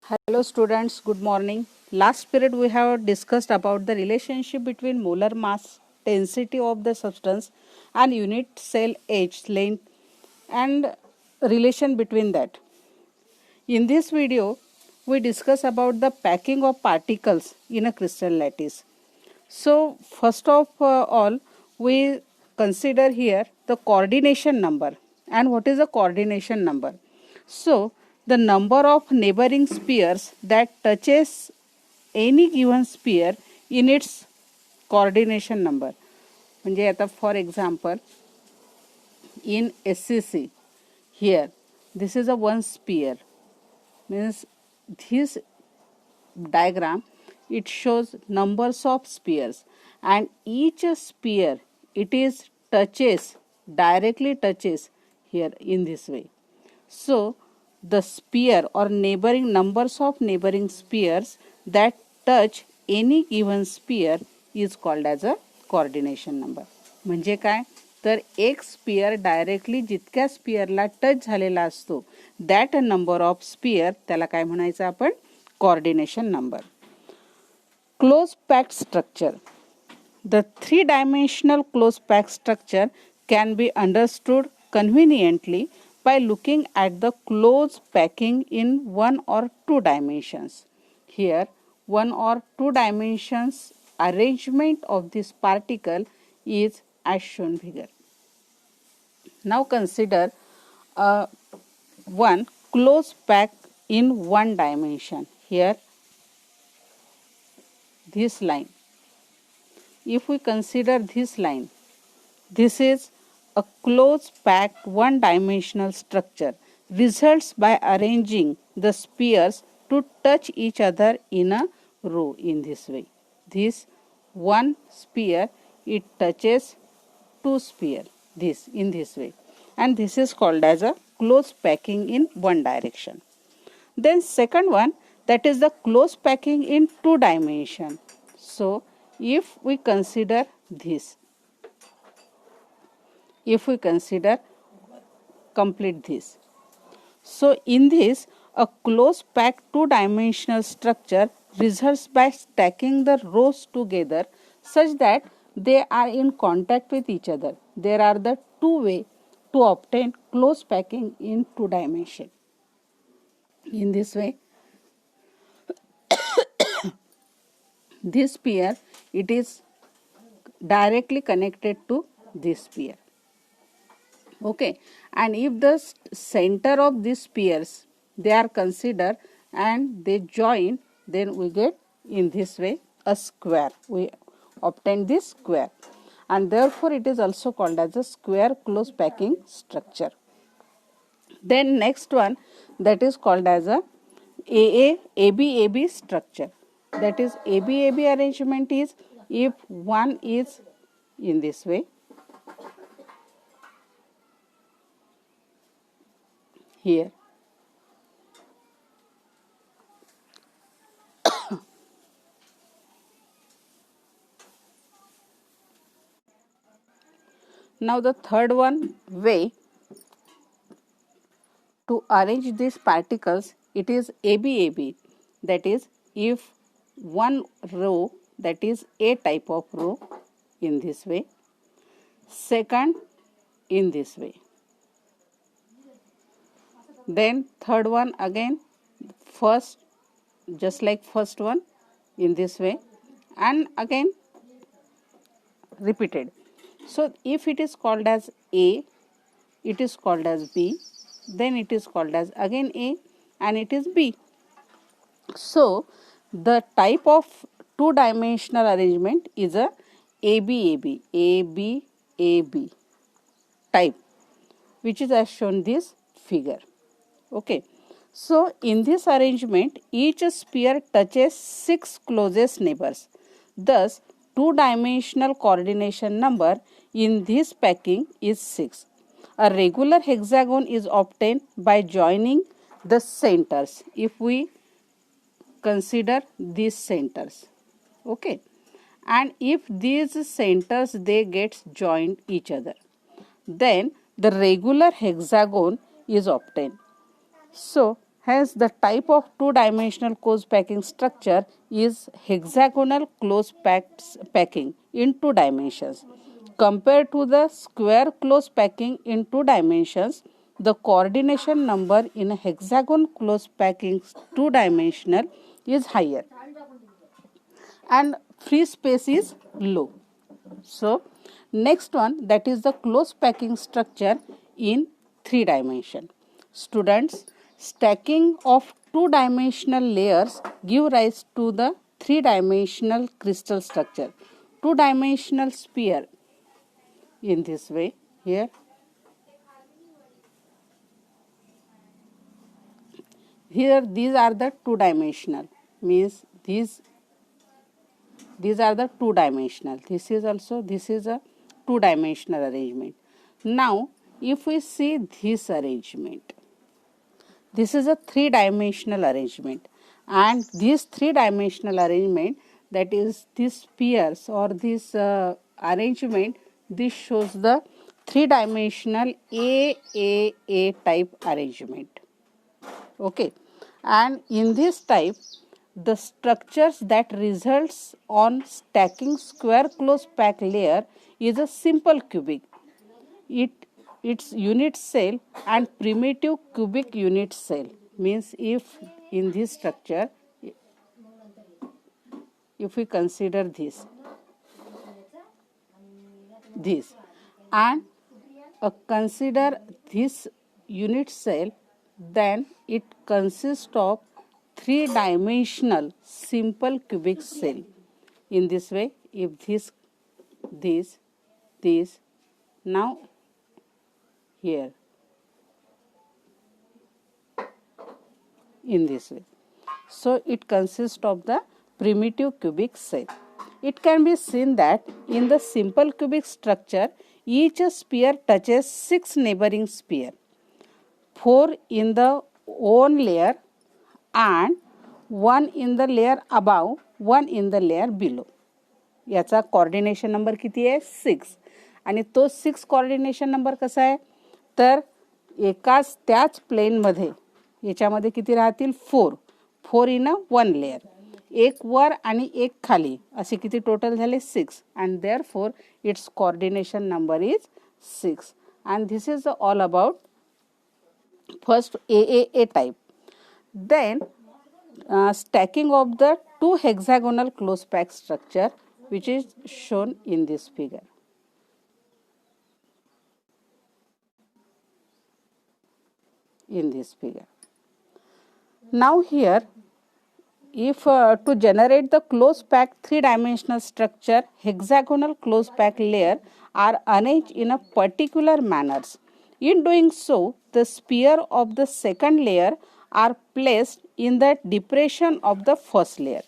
Hello students, good morning. Last period we have discussed about the relationship between molar mass, density of the substance and unit cell age length and relation between that. In this video we discuss about the packing of particles in a crystal lattice. So first of all we consider here the coordination number. And what is the coordination number? So the number of neighboring spheres that touches any given sphere in its coordination number. म्हणजे आता for example in SCC here this is a one sphere, means this diagram it shows numbers of spheres, and each sphere it is directly touches here in this way. So the sphere or neighboring numbers of neighboring spheres that touch any given sphere is called as a coordination number. म्हणजे काय तर एक spear directly जितक्या स्पियरला touch झालेला असतो that number of spear त्याला काय म्हणायचं आपण coordination number. Close packed structure. The three-dimensional close packed structure can be understood conveniently by looking at the close packing in one or two dimensions. Here, one or two dimensions arrangement of this particle is as shown figure. Now consider one close pack in one dimension. Here this line, if we consider this line, this is a close packed one dimensional structure results by arranging the spheres to touch each other in a row in this way. This one sphere it touches two sphere this in this way, and this is called as a close packing in one direction. Then second one, that is the close packing in two dimension. So if we consider this, if we consider complete this, so in this a close packed two dimensional structure results by stacking the rows together such that they are in contact with each other. There are the two ways to obtain close packing in two dimension. In this way, this sphere it is directly connected to this sphere. Okay, and if the center of these spheres they are considered and they join, then we get in this way a square. We obtain this square, and therefore it is also called as a square close packing structure. Then next one, that is called as a AB structure. That is AB arrangement is if one is in this way, here, now the third one way to arrange these particles, it is AB. That is if one row, that is A type of row in this way, second in this way, then third one again first just like first one in this way, and again repeated. So if it is called as A, it is called as B, then it is called as again A, and it is B. So the type of two dimensional arrangement is a AB type, which is as shown this figure. Okay, so in this arrangement each sphere touches 6 closest neighbors. Thus two-dimensional coordination number in this packing is 6. A regular hexagon is obtained by joining the centers. If we consider these centers, okay, and if these centers they get joined each other, then the regular hexagon is obtained. So Hence, the type of two-dimensional close packing structure is hexagonal close packing in two dimensions. Compared to the square close packing in two dimensions, the coordination number in a hexagon close packing two-dimensional is higher and free space is low. So, next one, that is the close packing structure in three dimension. Students, stacking of two-dimensional layers give rise to the three-dimensional crystal structure. Two-dimensional sphere in this way here. Here these are the two-dimensional, means these are the two-dimensional. This is a two-dimensional arrangement. Now, if we see this arrangement, this is a three-dimensional arrangement, and this three-dimensional arrangement, that is this spheres or this arrangement, this shows the three-dimensional A type arrangement. Okay, and in this type, the structures that results on stacking square close pack layer is a simple cubic. Its unit cell and primitive cubic unit cell, means if in this structure, if we consider this and consider this unit cell, then it consists of three-dimensional simple cubic cell. In this way, if this, now here, in this way. So, it consists of the primitive cubic cell. It can be seen that in the simple cubic structure, each sphere touches 6 neighboring spheres, 4 in the own layer and 1 in the layer above, 1 in the layer below. याचा coordination number किती आहे 6 आणि तो 6 coordination number कसा आहे तर एकाच त्याच प्लेन मध्ये याच्यामध्ये किती राहतील 4 इन अ वन लेयर, एक वर आणि एक खाली, असे किती टोटल झाले 6 and therefore its coordination number is 6 and this is all about first AAA type. Then stacking of the two hexagonal close pack structure, which is shown in this figure. Now here, if to generate the close pack three-dimensional structure, hexagonal close pack layer are arranged in a particular manners. In doing so, the sphere of the second layer are placed in the depression of the first layer.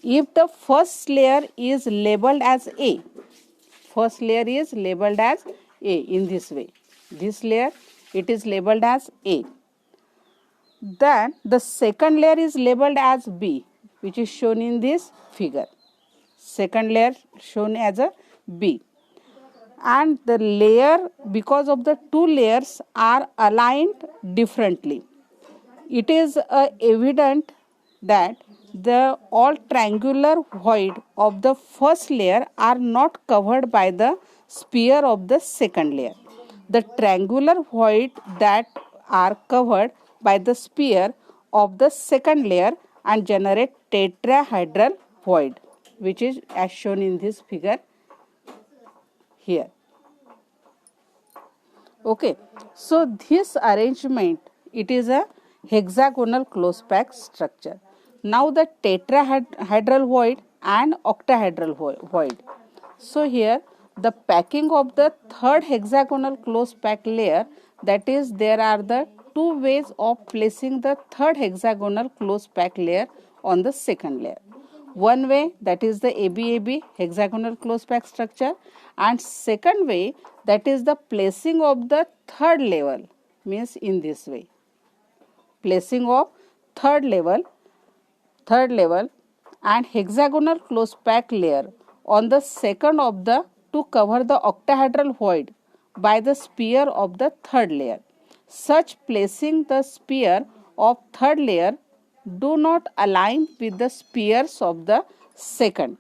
If the first layer is labeled as A, in this way, this layer it is labeled as A. Then the second layer is labeled as B, which is shown in this figure. Second layer shown as a B. And the layer, because of the two layers are aligned differently, it is evident that the all triangular void of the first layer are not covered by the sphere of the second layer. The triangular void that are covered by the sphere of the second layer and generate tetrahedral void, which is as shown in this figure here. Okay, so this arrangement, it is a hexagonal close pack structure. Now the tetrahedral void and octahedral void. So here the packing of the third hexagonal close pack layer, that is there are the two ways of placing the third hexagonal close pack layer on the second layer. One way, that is the ABAB hexagonal close pack structure, and second way, that is the placing of the third level, means in this way. Placing of third level and hexagonal close pack layer on the second of the to cover the octahedral void by the sphere of the third layer. Such placing the sphere of third layer do not align with the spheres of the second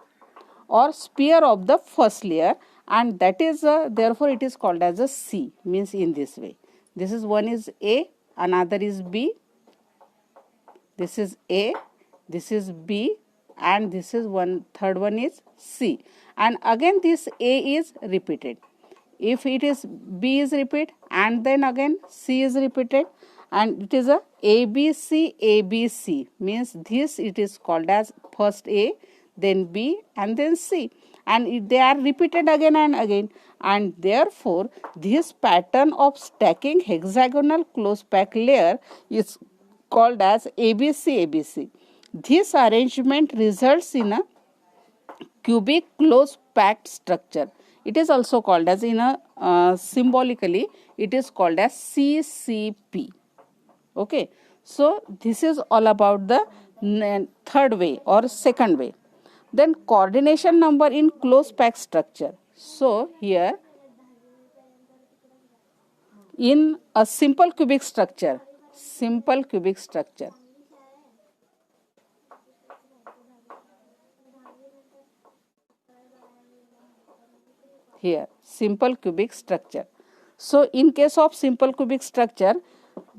or sphere of the first layer, and that is therefore it is called as a C, means in this way. This is one is A, another is B, this is A, this is B, and this is one, third one is C, and again this A is repeated. If it is B is repeated and then again C is repeated, and it is a ABC ABC, means this it is called as first A, then B, and then C, and they are repeated again and again, and therefore this pattern of stacking hexagonal close packed layer is called as ABC ABC. This arrangement results in a cubic close packed structure. It is also called as in a symbolically it is called as CCP. Okay, so this is all about the third way or second way. Then coordination number in close packed structure. So here in a simple cubic structure, here simple cubic structure. So in case of simple cubic structure,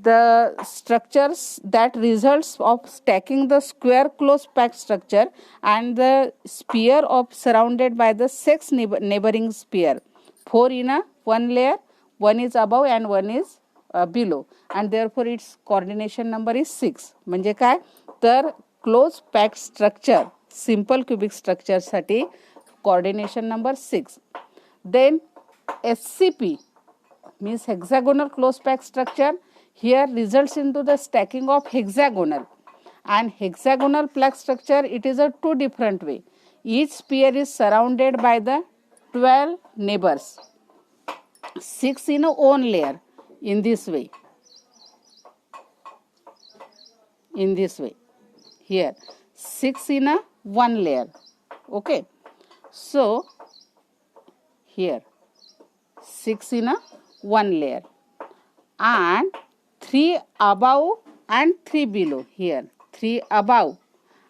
the structures that results of stacking the square close packed structure and the sphere of surrounded by the six neighboring sphere, four in a one layer, one is above and one is below, and therefore its coordination number is 6. म्हणजे काय तर close packed structure simple cubic structure साठी coordination number 6. Then SCP means hexagonal close packed structure. Here results into the stacking of hexagonal, and hexagonal packed structure it is a two different way. Each sphere is surrounded by the 12 neighbors, 6 in a own layer, in this way. Here 6 in a one layer. Okay, so here 6 in a one layer, and 3 above and 3 below. Here 3 above,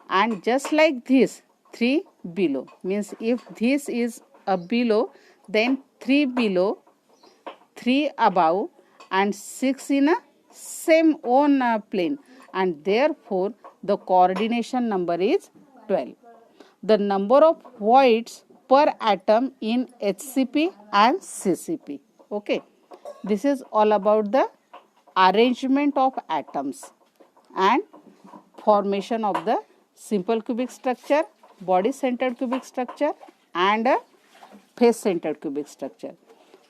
and just like this 3 below, means if this is a below, then 3 below, 3 above, and 6 in a same own plane, and therefore the coordination number is 12. The number of voids per atom in HCP and CCP. Okay, this is all about the arrangement of atoms and formation of the simple cubic structure, body centered cubic structure, and a face centered cubic structure.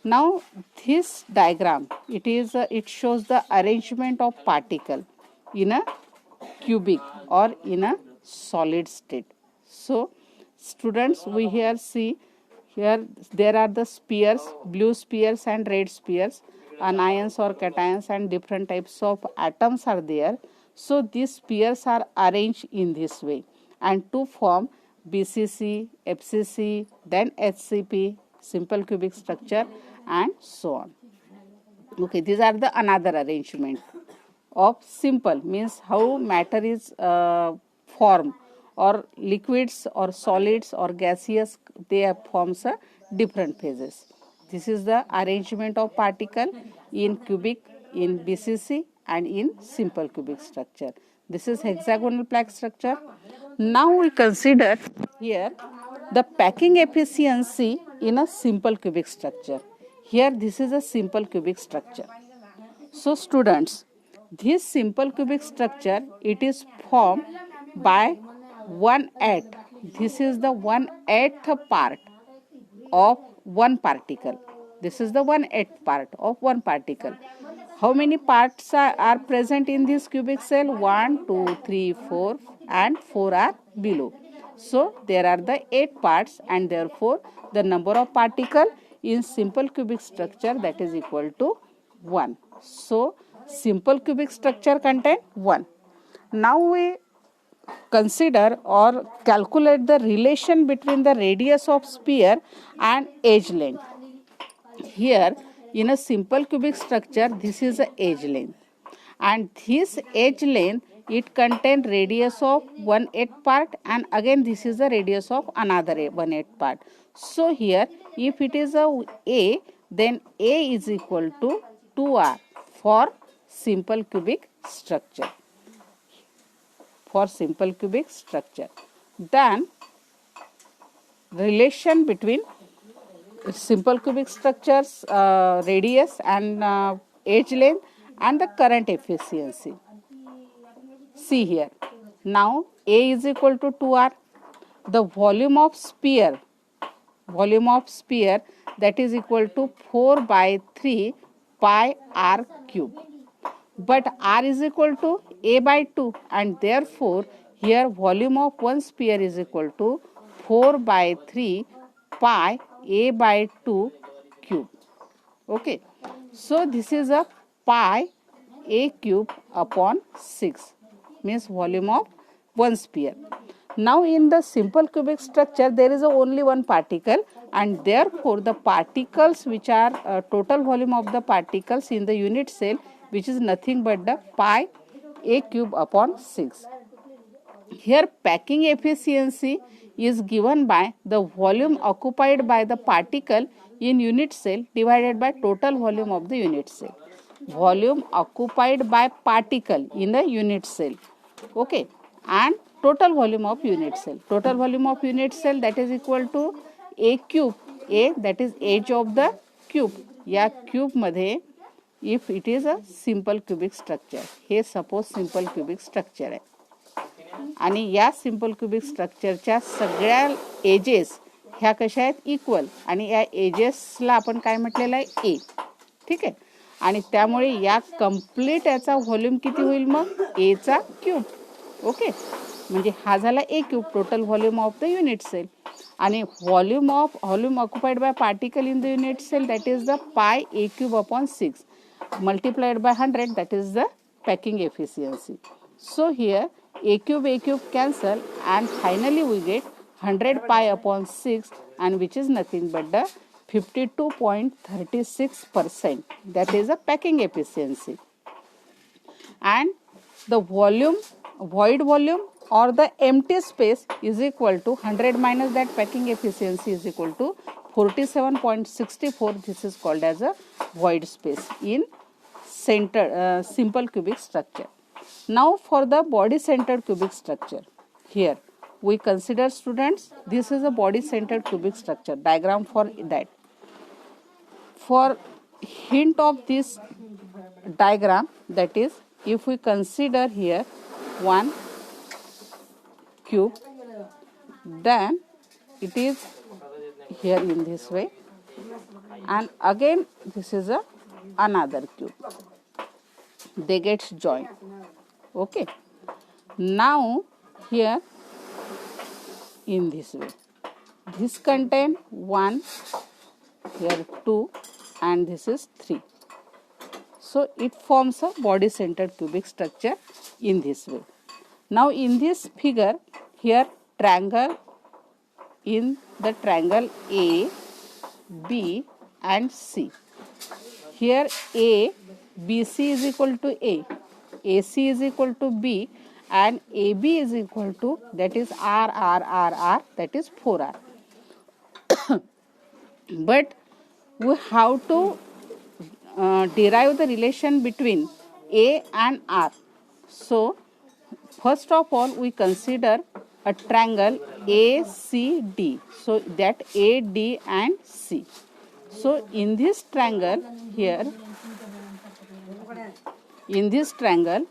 Now this diagram it shows the arrangement of particle in a cubic or in a solid state. So students, we here see, here there are the spheres, blue spheres and red spheres, anions or cations, and different types of atoms are there. So these spheres are arranged in this way, and to form BCC, FCC, then HCP, simple cubic structure, and so on. Okay, these are the another arrangement of simple, means how matter is formed, or liquids or solids or gaseous, they forms a different phases. This is the arrangement of particle in cubic, in BCC, and in simple cubic structure. This is hexagonal packed structure. Now we consider here the packing efficiency in a simple cubic structure. Here this is a simple cubic structure. So students, this simple cubic structure it is formed by 1/8. This is the 1/8 part of one particle. This is the 1/8 part of one particle. How many parts are present in this cubic cell? 1, 2, 3, 4, and 4 are below. So there are the 8 parts, and therefore the number of particle in simple cubic structure that is equal to 1. So simple cubic structure contain 1. Now we consider or calculate the relation between the radius of sphere and edge length. Here in a simple cubic structure, this is the edge length, and this edge length, it contain radius of 1/8 part, and again this is the radius of another 1/8 part. So here if it is a, then a is equal to 2r for simple cubic structure. For simple cubic structure, then relation between simple cubic structures radius and edge length and the current efficiency. See here, now A is equal to 2r. The volume of sphere that is equal to 4 by 3 pi r cube. But r is equal to a by 2, and therefore here volume of one sphere is equal to 4 by 3 pi a by 2 cube. Okay, so this is a pi a cube upon 6, means volume of one sphere. Now in the simple cubic structure there is only one particle, and therefore the particles which are total volume of the particles in the unit cell, which is nothing but the pi a cube upon 6. Here packing efficiency is given by the volume occupied by the particle in unit cell divided by total volume of the unit cell. Volume occupied by particle in a unit cell, okay, and total volume of unit cell. Total volume of unit cell, that is equal to a cube. A, that is edge of the cube. या cube मध्ये if it is a simple cubic structure, hey suppose simple cubic structure आहे, आणि या simple cubic स्ट्रक्चरच्या सगळ्या edges ह्या कशा आहेत, equal, आणि या एजेसला आपण काय म्हटलेलं आहे, ए. ठीक आहे, आणि त्यामुळे या कंप्लीट याचा व्हॉल्यूम किती होईल मग, ए चा क्यूब. ओके, म्हणजे हा झाला a cube, total volume of the unit cell. आणि volume occupied by particle in the unit cell, that is the pi a cube upon 6 multiplied by 100, that is the packing efficiency. So here a cube cancel, and finally we get 100 pi upon 6, and which is nothing but the 52.36%, that is a packing efficiency. And the void volume or the empty space is equal to 100 minus that packing efficiency is equal to 47.64. This is called as a void space in simple cubic structure. Now for the body centered cubic structure, here we consider, students, this is a body centered cubic structure diagram for that. For hint of this diagram, that is, if we consider here one cube, then it is here in this way, and again this is another cube, they get joined. Okay, now here in this way, this contain 1, here 2, and this is 3. So it forms a body centered cubic structure in this way. Now in this figure, here triangle, in the triangle A, B and C. Here A, BC is equal to A, AC is equal to B, and AB is equal to, that is R, that is 4R. But we have to derive the relation between A and R. So first of all we consider a triangle ACD, so that AD and C. So in this triangle here, in this triangle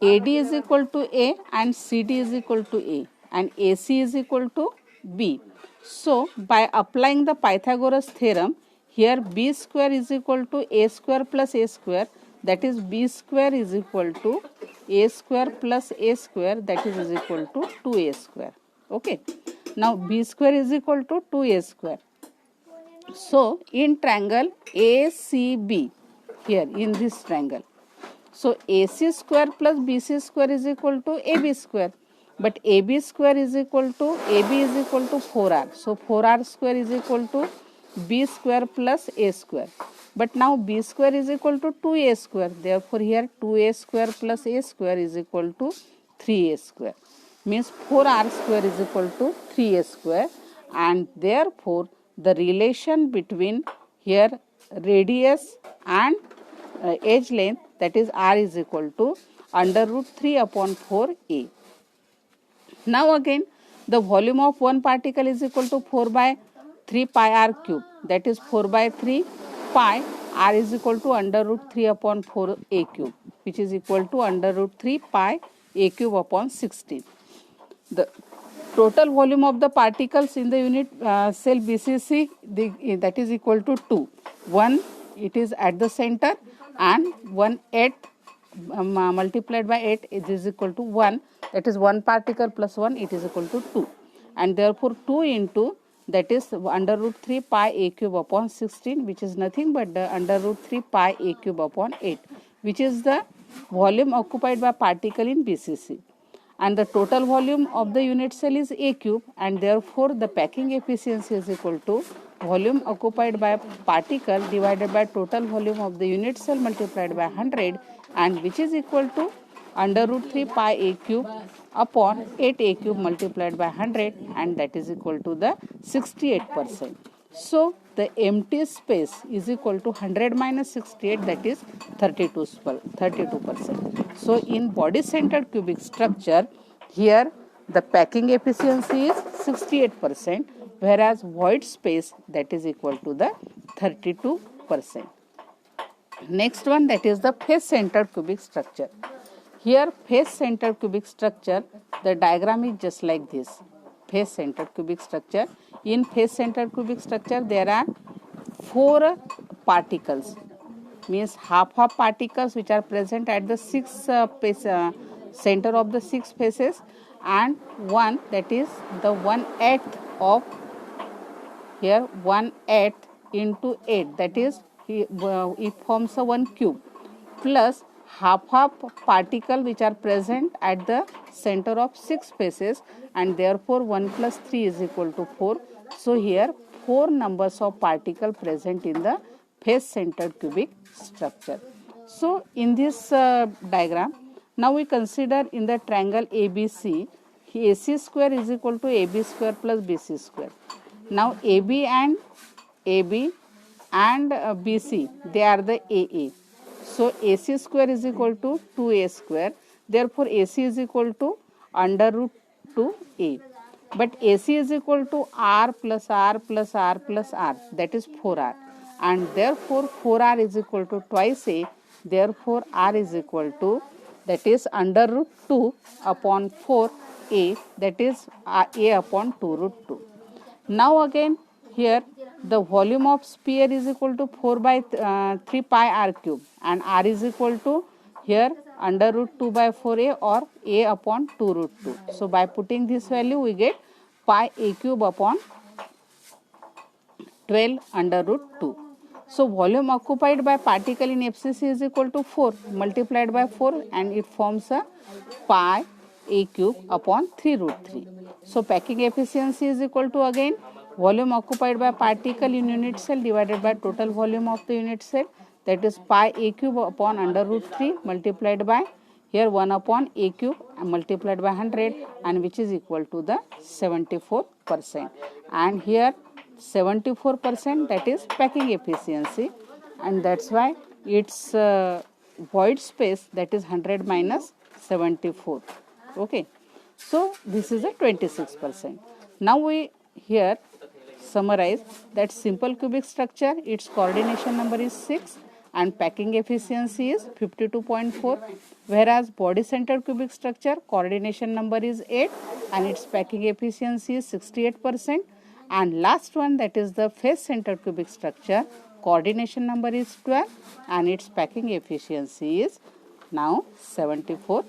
AD is equal to A and CD is equal to A and AC is equal to B. So by applying the Pythagoras theorem, here B square is equal to A square plus A square, that is B square is equal to A square plus A square, that is equal to 2A square. Okay, now B square is equal to 2A square. So in triangle ACB, here in this triangle, so AC square plus BC square is equal to AB square, but AB square is equal to, AB is equal to 4R, so 4R square is equal to B square plus A square. But now b square is equal to 2a square. Therefore, here 2a square plus a square is equal to 3a square. Means 4r square is equal to 3a square, and therefore the relation between here radius and edge length, that is r, is equal to under root 3 upon 4a. Now again the volume of one particle is equal to 4 by 3 pi r cube, that is 4 by 3 pi r is equal to under root 3 upon 4 a cube, which is equal to under root 3 pi a cube upon 16. The total volume of the particles in the unit cell BCC, that is equal to 2. One, it is at the center, and 1 8 multiplied by 8 is equal to 1, that is 1 particle plus 1, it is equal to 2, and therefore 2 into, that is under root 3 pi a cube upon 16, which is nothing but the under root 3 pi a cube upon 8, which is the volume occupied by particle in BCC. And the total volume of the unit cell is a cube, and therefore the packing efficiency is equal to volume occupied by particle divided by total volume of the unit cell multiplied by 100, and which is equal to under root 3 pi a cube upon 8 a cube multiplied by 100, and that is equal to the 68%. So the empty space is equal to 100 minus 68, that is 32%. So in body centered cubic structure, here the packing efficiency is 68%, whereas void space, that is equal to the 32%. Next one, that is the face centered cubic structure. Here face centered cubic structure, the diagram is just like this. Face centered cubic structure. In face centered cubic structure, there are 4 particles, means half particles which are present at the 6 center of the 6 faces, and one, that is the 1/8 of, here 1/8 into 8, that is it forms a 1 cube, plus half particle which are present at the center of 6 faces, and therefore 1 plus 3 is equal to 4. So here 4 numbers of particle present in the face centered cubic structure. So in this diagram, now we consider in the triangle ABC, AC square is equal to AB square plus BC square. Now AB and BC, they are the AA. So AC square is equal to 2A square. Therefore AC is equal to under root 2A. But AC is equal to R plus R plus R plus R, that is 4R. And therefore 4R is equal to twice A. Therefore R is equal to, that is under root 2 upon 4A, that is A upon 2 root 2. Now again here the volume of sphere is equal to 4 by 3 pi r cube, and R is equal to here under root 2 by 4A or A upon 2 root 2. So by putting this value we get pi a cube upon 12 under root 2. So volume occupied by particle in FCC is equal to 4 multiplied by 4, and it forms a pi a cube upon 3 root 3. So packing efficiency is equal to again volume occupied by particle in unit cell divided by total volume of the unit cell, that is pi a cube upon under root 3 multiplied by here 1 upon a cube multiplied by 100, and which is equal to the 74%. And here 74%, that is packing efficiency, and that's why its void space, that is 100 minus 74. Okay, so this is a 26%. Now we here summarize that simple cubic structure, its coordination number is 6 and packing efficiency is 52.4, whereas body centered cubic structure coordination number is 8 and its packing efficiency is 68%, and last one, that is the face centered cubic structure, coordination number is 12 and its packing efficiency is now 74%.